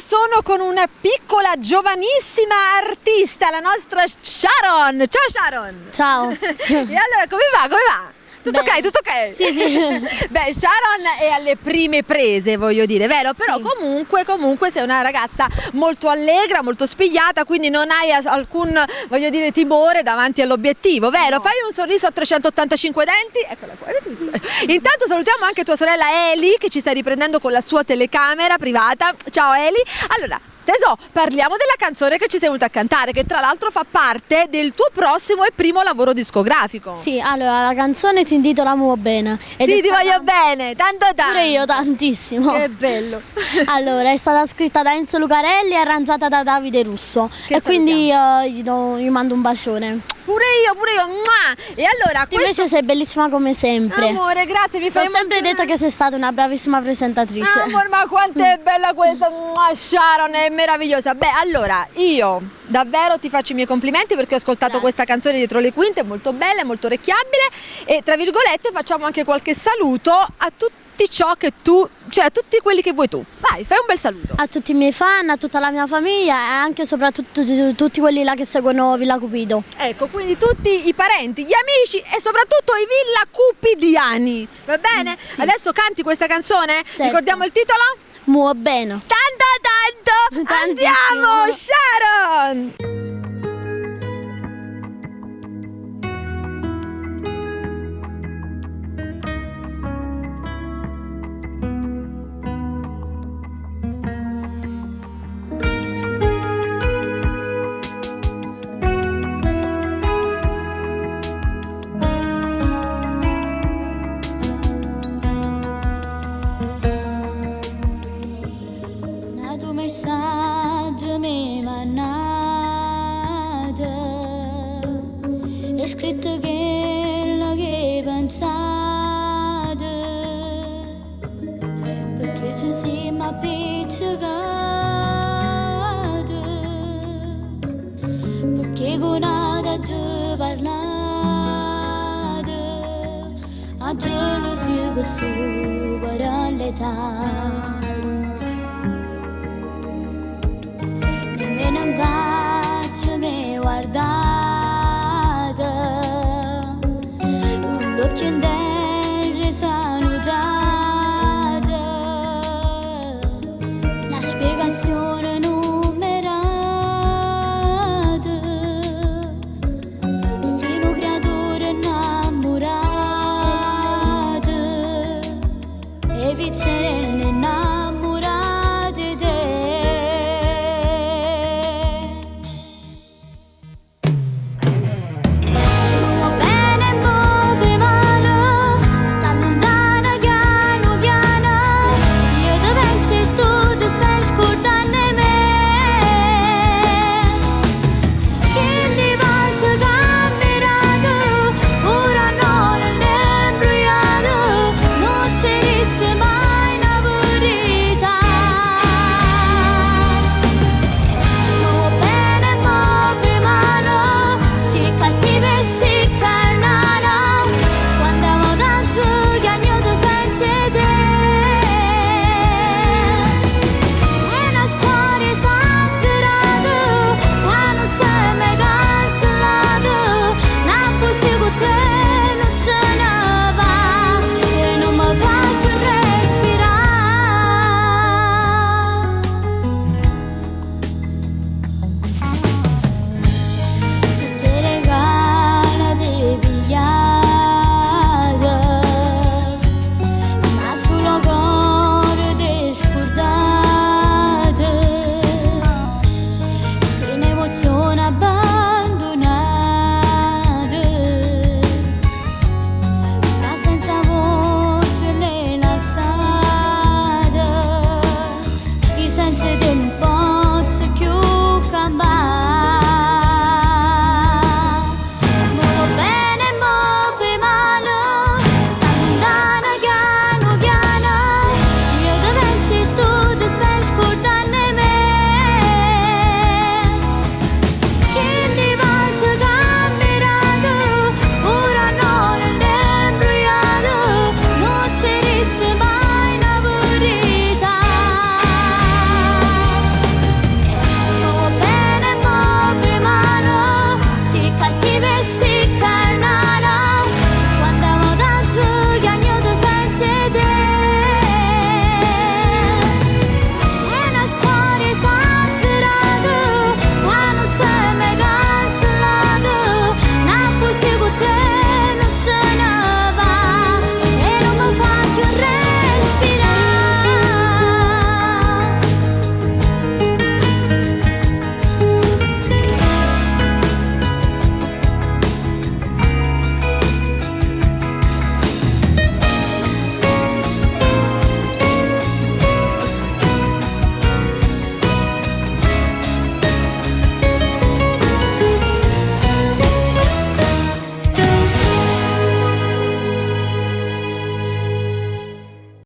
sono con una piccola giovanissima artista, la nostra Sharon. Ciao Sharon. Ciao. E allora come va? Come va? Tutto ok, tutto ok? Sì. Beh, Sharon è alle prime prese, voglio dire, vero? Però Sì. comunque sei una ragazza molto allegra, molto spigliata, quindi non hai alcun, voglio dire, timore davanti all'obiettivo, vero? No. Fai un sorriso a 385 denti, eccola qua, avete visto? Intanto salutiamo anche tua sorella Eli, che ci sta riprendendo con la sua telecamera privata. Ciao Eli. Allora, Tesò, parliamo della canzone che ci sei venuta a cantare, che tra l'altro fa parte del tuo prossimo e primo lavoro discografico. Sì, allora la canzone si intitola Muo Bene. Sì, ti voglio bene, tanto. Pure io tantissimo. Che bello. Allora, è stata scritta da Enzo Lucarelli e arrangiata da Davide Russo. Che quindi gli mando un bacione. Pure io. Mua! E allora, Tu invece sei bellissima come sempre. Amore, grazie, mi Ti fai ho sempre detto che sei stata una bravissima presentatrice. Amore, ma quanto è bella questa Sharon, è meravigliosa. Beh, allora, io davvero ti faccio i miei complimenti perché ho ascoltato questa canzone dietro le quinte, molto bella, molto orecchiabile e tra virgolette facciamo anche qualche saluto a tutti ciò che tu, cioè a tutti quelli che vuoi tu. Vai, fai un bel saluto. A tutti i miei fan, a tutta la mia famiglia e anche e soprattutto tutti quelli là che seguono Villa Cupido. Ecco, quindi tutti i parenti, gli amici e soprattutto i Villa Cupidiani, va bene? Sì. Adesso canti questa canzone? Certo. Ricordiamo il titolo? Muo Bene. Tanto, andiamo, Sharon! Tu messaggio mi mandato e scritto quello che pensate perché ci siamo appiccicati perché con nada ci parlate a gelosia che supera l'età. Non faccio me guardate con l'occhio in terra salutate la spiegazione